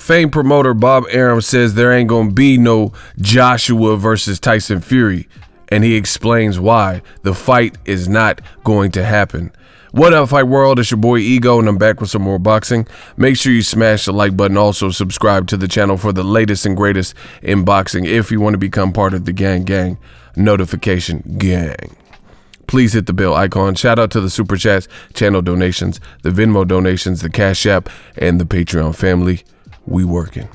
Famed promoter Bob Arum says there ain't gonna be no Joshua versus Tyson Fury, and he explains why the fight is not going to happen. What up, Fight World? It's your boy Ego, and I'm back with some more boxing. Make sure you smash the like button. Also, subscribe to the channel for the latest and greatest in boxing if you want to become part of the gang notification gang. Please hit the bell icon. Shout out to the Super Chats, channel donations, the Venmo donations, the Cash App, and the Patreon family. We working.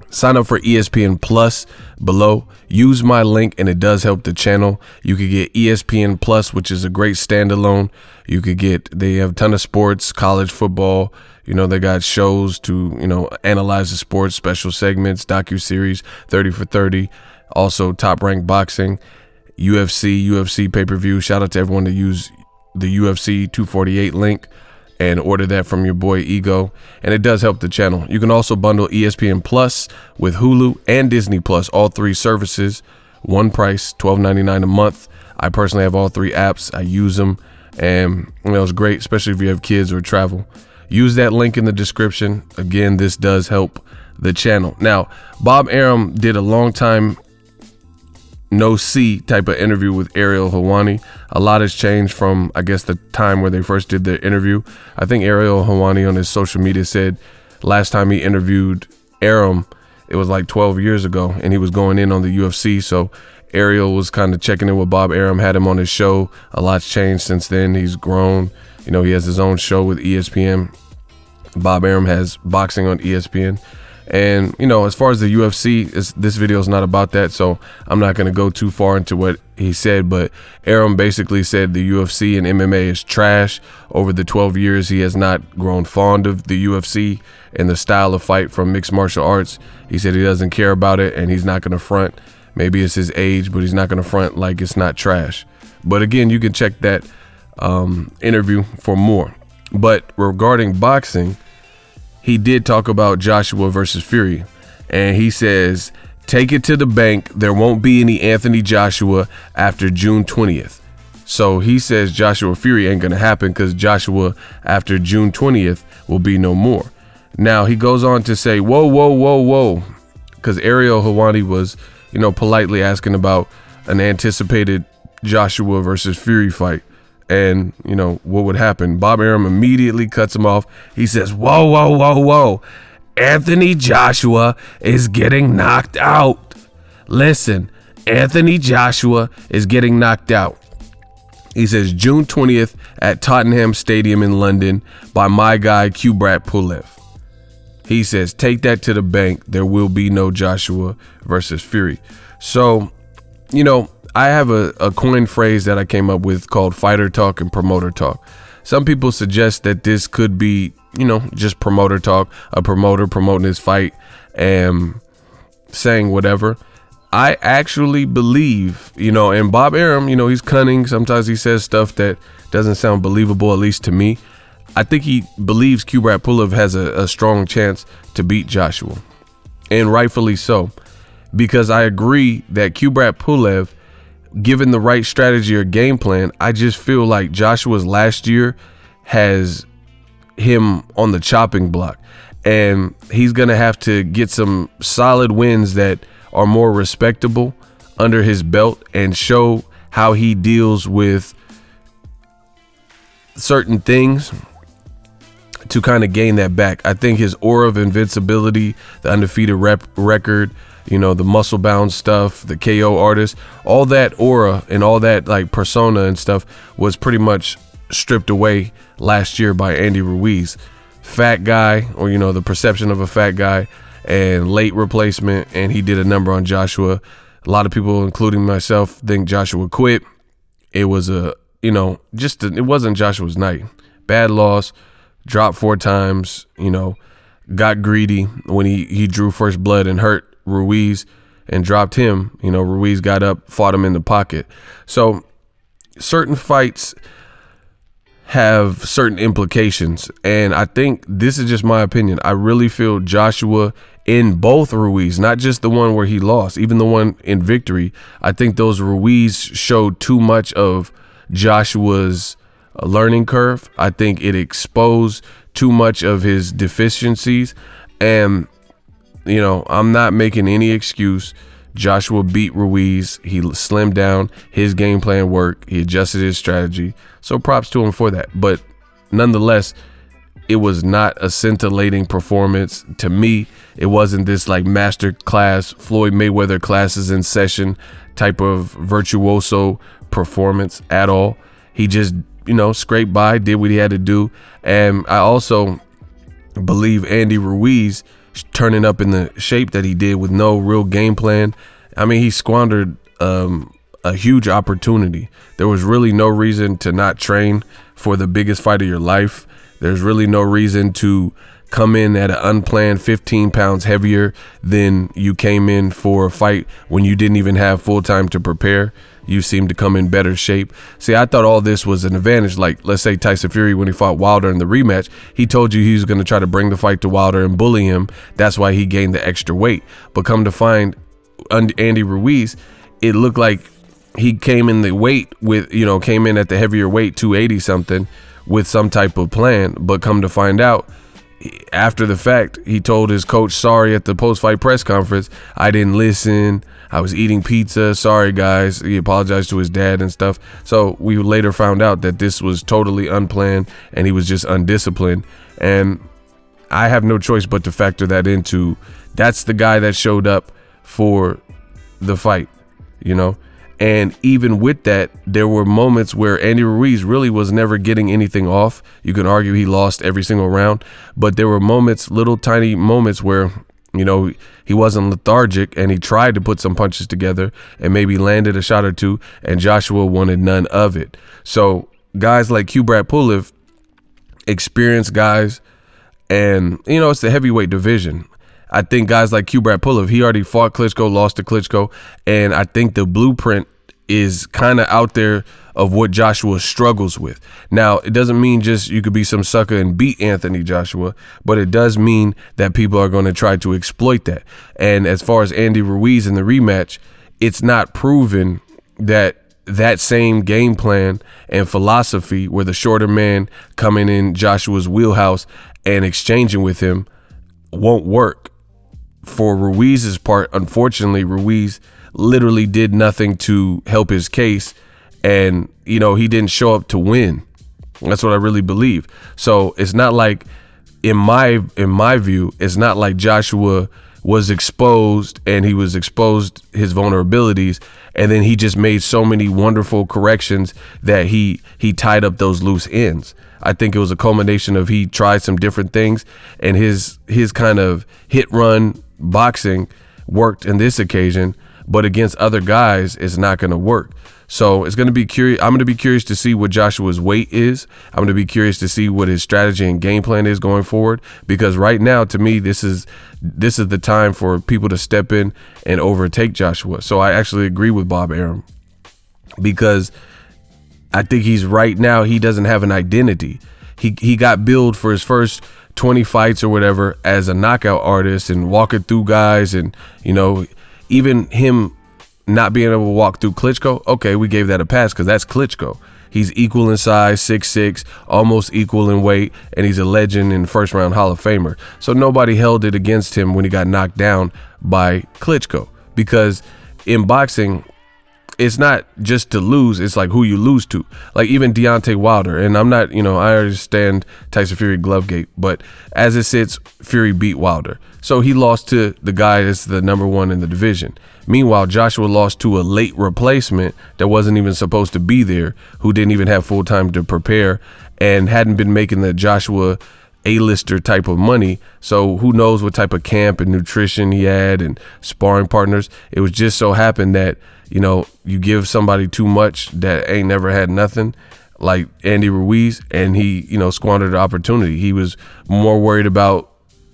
Sign up for ESPN Plus below. Use my link and it does help the channel. You could get ESPN Plus, which is a great standalone. They have a ton of sports, college football. They got shows to, analyze the sports, special segments, docuseries, 30 for 30. Also Top Rank Boxing, UFC pay-per-view. Shout out to everyone that use the UFC 248 link and order that from your boy Ego, and it does help the channel. You can also bundle ESPN Plus with Hulu and Disney Plus, all three services, one price, $12.99 a month. I personally have all three apps. I use them, and it's great, especially if you have kids or travel. Use that link in the description. Again, this does help the channel. Now, Bob Arum did a long time no-see type of interview with Ariel Helwani. A lot has changed from, I guess, the time where they first did the interview. I think Ariel Helwani on his social media said last time he interviewed Arum, it was like 12 years ago, and he was going in on the UFC. So Ariel was kind of checking in with Bob Arum, had him on his show. A lot's changed since then. He's grown. He has his own show with ESPN. Bob Arum has boxing on ESPN. And, as far as the UFC, this video is not about that, so I'm not going to go too far into what he said, but Arum basically said the UFC and MMA is trash. Over the 12 years, he has not grown fond of the UFC and the style of fight from mixed martial arts. He said he doesn't care about it, and he's not going to front. Maybe it's his age, but he's not going to front like it's not trash. But again, you can check that interview for more. But regarding boxing, he did talk about Joshua versus Fury, and he says, take it to the bank. There won't be any Anthony Joshua after June 20th. So he says Joshua Fury ain't going to happen because Joshua after June 20th will be no more. Now, he goes on to say, whoa, because Ariel Helwani was, politely asking about an anticipated Joshua versus Fury fight. And, what would happen? Bob Arum immediately cuts him off. He says, whoa. Anthony Joshua is getting knocked out. Listen, Anthony Joshua is getting knocked out. He says June 20th at Tottenham Stadium in London by my guy, KUBRAT Pulev. He says, take that to the bank. There will be no Joshua versus Fury. So, I have a coin phrase that I came up with called fighter talk and promoter talk. Some people suggest that this could be, just promoter talk, a promoter promoting his fight and saying whatever. I actually believe, and Bob Arum, he's cunning. Sometimes he says stuff that doesn't sound believable, at least to me. I think he believes KUBRAT Pulev has a strong chance to beat Joshua, and rightfully so, because I agree that KUBRAT Pulev, given the right strategy or game plan, I just feel like Joshua's last year has him on the chopping block, and he's going to have to get some solid wins that are more respectable under his belt and show how he deals with certain things to kind of gain that back. I think his aura of invincibility, the undefeated record, the muscle bound stuff, the KO artist, all that aura and all that like persona and stuff was pretty much stripped away last year by Andy Ruiz. Fat guy, or the perception of a fat guy, and late replacement, and he did a number on Joshua. A lot of people, including myself, think Joshua quit. It was it wasn't Joshua's night. Bad loss, dropped 4 times, got greedy when he drew first blood and hurt Ruiz and dropped him. Ruiz got up, fought him in the pocket. So certain fights have certain implications, and I think this is just my opinion. I really feel Joshua in both Ruiz, not just the one where he lost, even the one in victory. I think those Ruiz showed too much of Joshua's learning curve. I think it exposed too much of his deficiencies. And, I'm not making any excuse. Joshua beat Ruiz. He slimmed down. His game plan worked. He adjusted his strategy. So props to him for that. But nonetheless, it was not a scintillating performance. To me, it wasn't this like master class, Floyd Mayweather classes in session type of virtuoso performance at all. He just, scraped by, did what he had to do. And I also believe Andy Ruiz turning up in the shape that he did with no real game plan. I mean, he squandered a huge opportunity. There was really no reason to not train for the biggest fight of your life. There's really no reason to come in at an unplanned 15 pounds heavier than you came in for a fight when you didn't even have full time to prepare. You seem to come in better shape. See, I thought all this was an advantage. Like, let's say Tyson Fury, when he fought Wilder in the rematch, he told you he was going to try to bring the fight to Wilder and bully him. That's why he gained the extra weight. But come to find Andy Ruiz, it looked like he came in the weight with, came in at the heavier weight, 280 something, with some type of plan. But come to find out, after the fact, he told his coach sorry at the post-fight press conference. I didn't listen. I was eating pizza. Sorry, guys. He apologized to his dad and stuff. So we later found out that this was totally unplanned and he was just undisciplined. And I have no choice but to factor that into, that's the guy that showed up for the fight, And even with that, there were moments where Andy Ruiz really was never getting anything off. You can argue he lost every single round, but there were moments, little tiny moments where, he wasn't lethargic and he tried to put some punches together and maybe landed a shot or two, and Joshua wanted none of it. So guys like KUBRAT Pulev, experienced guys, and, it's the heavyweight division. I think guys like KUBRAT Pulev, he already fought Klitschko, lost to Klitschko, and I think the blueprint is kind of out there of what Joshua struggles with. Now, it doesn't mean just you could be some sucker and beat Anthony Joshua, but it does mean that people are going to try to exploit that. And as far as Andy Ruiz in the rematch, it's not proven that that same game plan and philosophy where the shorter man coming in Joshua's wheelhouse and exchanging with him won't work. For Ruiz's part, unfortunately, Ruiz literally did nothing to help his case, and he didn't show up to win. That's what I really believe. So it's not like, in my view, it's not like Joshua was exposed and he was exposed his vulnerabilities, and then he just made so many wonderful corrections that he tied up those loose ends. I think it was a culmination of he tried some different things, and his kind of hit run boxing worked in this occasion, but against other guys, it's not going to work. So it's going to be curious. I'm going to be curious to see what Joshua's weight is. I'm going to be curious to see what his strategy and game plan is going forward, because right now, to me, this is the time for people to step in and overtake Joshua. So I actually agree with Bob Arum, because I think he doesn't have an identity. He got billed for his first 20 fights or whatever as a knockout artist and walking through guys, and even him not being able to walk through Klitschko, okay, we gave that a pass because that's Klitschko. He's equal in size, 6'6", almost equal in weight, and he's a legend and first round Hall of Famer. So nobody held it against him when he got knocked down by Klitschko, because in boxing, it's not just to lose, it's like who you lose to. Like even Deontay Wilder, and I'm not, I understand Tyson Fury Glovegate, but as it sits, Fury beat Wilder. So he lost to the guy that's the number one in the division. Meanwhile, Joshua lost to a late replacement that wasn't even supposed to be there, who didn't even have full time to prepare and hadn't been making the Joshua A-lister type of money. So who knows what type of camp and nutrition he had and sparring partners. It was just so happened that, you give somebody too much that ain't never had nothing, like Andy Ruiz, and he, squandered the opportunity. He was more worried about,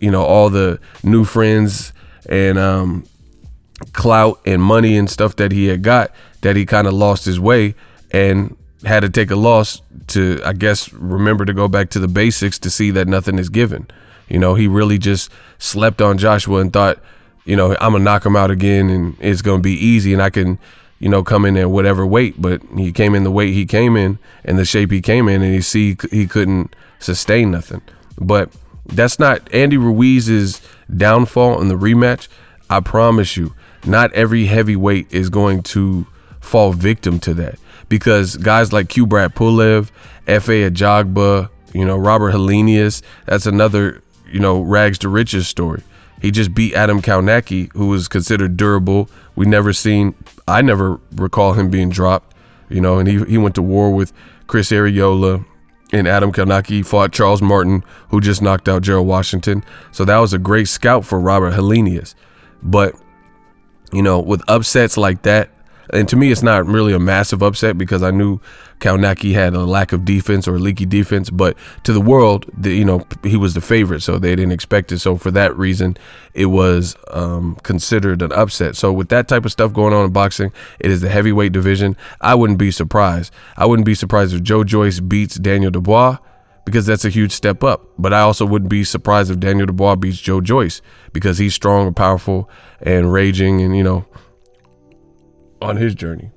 all the new friends and clout and money and stuff that he had got, that he kind of lost his way and had to take a loss to, I guess, remember to go back to the basics to see that nothing is given. He really just slept on Joshua and thought, I'm gonna knock him out again and it's gonna be easy and I can, come in at whatever weight. But he came in the weight he came in and the shape he came in, and he couldn't sustain nothing. But That's not Andy Ruiz's downfall in the rematch. I promise you, not every heavyweight is going to fall victim to that, because guys like KUBRAT Pulev, F.A. Ajagba, Robert Helenius, that's another, rags to riches story. He just beat Adam Kaunacki, who was considered durable. I never recall him being dropped, and he went to war with Chris Arreola, and Adam Kaunacki fought Charles Martin, who just knocked out Gerald Washington. So that was a great scout for Robert Helenius. But, with upsets like that, and to me, it's not really a massive upset because I knew Kaunacki had a lack of defense or leaky defense, but to the world, he was the favorite, so they didn't expect it. So for that reason, it was considered an upset. So with that type of stuff going on in boxing, it is the heavyweight division. I wouldn't be surprised. I wouldn't be surprised if Joe Joyce beats Daniel Dubois, because that's a huge step up. But I also wouldn't be surprised if Daniel Dubois beats Joe Joyce, because he's strong and powerful and raging and, on his journey.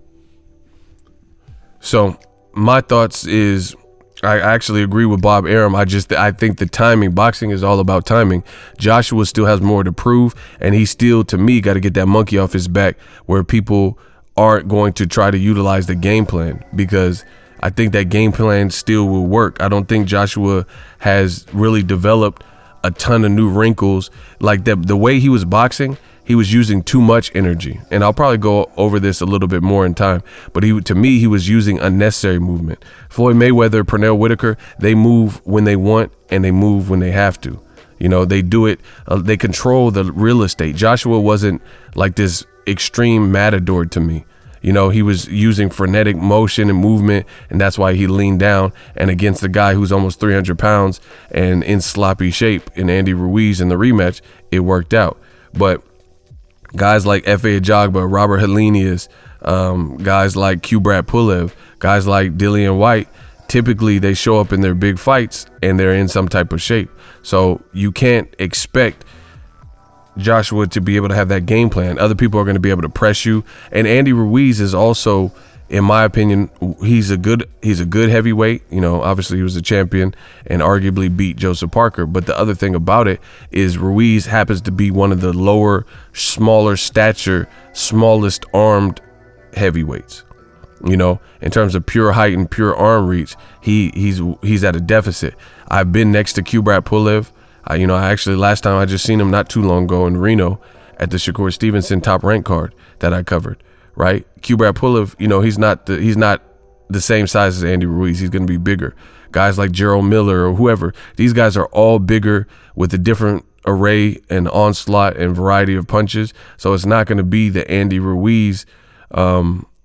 So my thoughts is, I actually agree with Bob Arum. I think the timing, boxing is all about timing. Joshua still has more to prove, and he still, to me, got to get that monkey off his back where people aren't going to try to utilize the game plan, because I think that game plan still will work. I don't think Joshua has really developed a ton of new wrinkles. Like the way he was boxing, he was using too much energy, and I'll probably go over this a little bit more in time, but to me he was using unnecessary movement. Floyd Mayweather, Pernell Whitaker, they move when they want and they move when they have to. They do it, they control the real estate. Joshua wasn't like this extreme matador to me. He was using frenetic motion and movement, and that's why he leaned down. And against the guy who's almost 300 pounds and in sloppy shape in Andy Ruiz in the rematch, it worked out. But guys like F.A. Ajagba, Robert Helenius, guys like KUBRAT Pulev, guys like Dillian White, typically they show up in their big fights and they're in some type of shape. So you can't expect Joshua to be able to have that game plan. Other people are going to be able to press you. And Andy Ruiz is also, in my opinion, he's a good heavyweight. Obviously he was a champion and arguably beat Joseph Parker. But the other thing about it is Ruiz happens to be one of the lower, smaller stature, smallest armed heavyweights. In terms of pure height and pure arm reach, he's at a deficit. I've been next to KUBRAT Pulev. I actually, last time I just seen him not too long ago in Reno at the Shakur Stevenson top rank card that I covered. Right, KUBRAT Pulev, he's not the same size as Andy Ruiz. He's going to be bigger. Guys like Gerald Miller or whoever, these guys are all bigger with a different array and onslaught and variety of punches. So it's not going to be the Andy Ruiz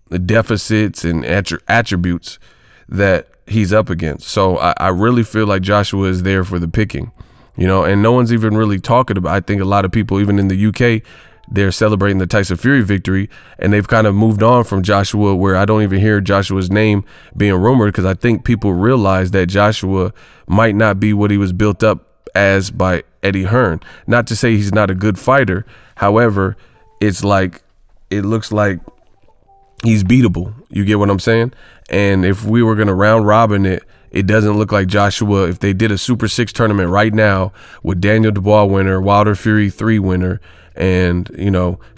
the deficits and attributes that he's up against. So I really feel like Joshua is there for the picking, and no one's even really talking about. I think a lot of people, even in the UK, they're celebrating the Tyson Fury victory, and they've kind of moved on from Joshua, where I don't even hear Joshua's name being rumored, because I think people realize that Joshua might not be what he was built up as by Eddie Hearn. Not to say he's not a good fighter. However, it looks like he's beatable. You get what I'm saying? And if we were going to round robin it, it doesn't look like Joshua, if they did a Super 6 tournament right now with Daniel Dubois winner, Wilder Fury 3 winner, and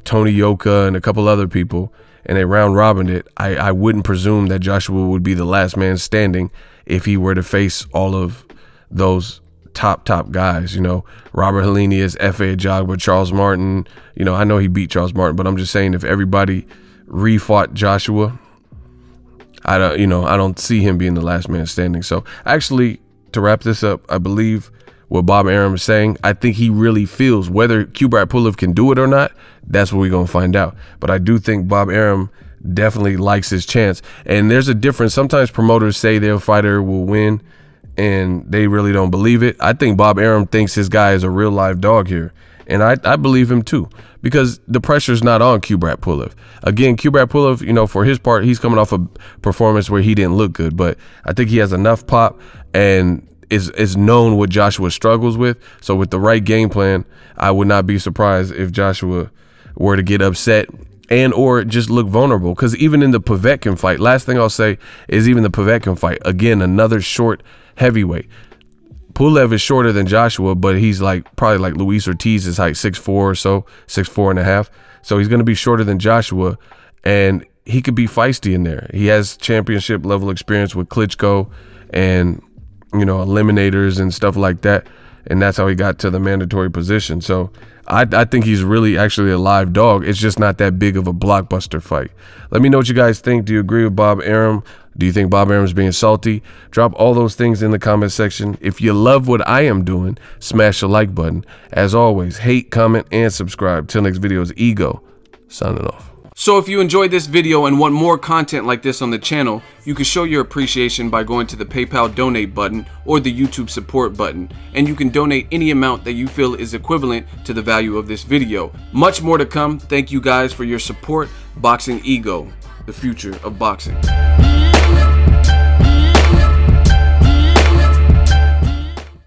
Tony Yoka and a couple other people, and they round robined it, I wouldn't presume that Joshua would be the last man standing if he were to face all of those top guys. Robert Helenius, F.A. Ajagba, Charles Martin. I know he beat Charles Martin, but I'm just saying, if everybody refought Joshua, I don't see him being the last man standing. So actually, to wrap this up, I believe what Bob Arum is saying, I think he really feels, whether KUBRAT Pulev can do it or not, that's what we're going to find out. But I do think Bob Arum definitely likes his chance. And there's a difference. Sometimes promoters say their fighter will win, and they really don't believe it. I think Bob Arum thinks his guy is a real live dog here. And I believe him too, because the pressure's not on KUBRAT Pulev. Again, KUBRAT Pulev, for his part, he's coming off a performance where he didn't look good, but I think he has enough pop and is known what Joshua struggles with. So with the right game plan, I would not be surprised if Joshua were to get upset and or just look vulnerable. Because even in the Povetkin fight, last thing I'll say is even the Povetkin fight, again, another short heavyweight. Pulev is shorter than Joshua, but he's like probably like Luis Ortiz's height, 6'4" or so, 6'4.5". So he's going to be shorter than Joshua, and he could be feisty in there. He has championship level experience with Klitschko and, you know, eliminators and stuff like that. And that's how he got to the mandatory position. So I think he's really actually a live dog. It's just not that big of a blockbuster fight. Let me know what you guys think. Do you agree with Bob Arum? Do you think Bob Arum's being salty? Drop all those things in the comment section. If you love what I am doing, smash the like button. As always, hate, comment, and subscribe. Till next video is Ego, signing off. So if you enjoyed this video and want more content like this on the channel, you can show your appreciation by going to the PayPal donate button or the YouTube support button, and you can donate any amount that you feel is equivalent to the value of this video. Much more to come. Thank you guys for your support. Boxing Ego, the future of boxing.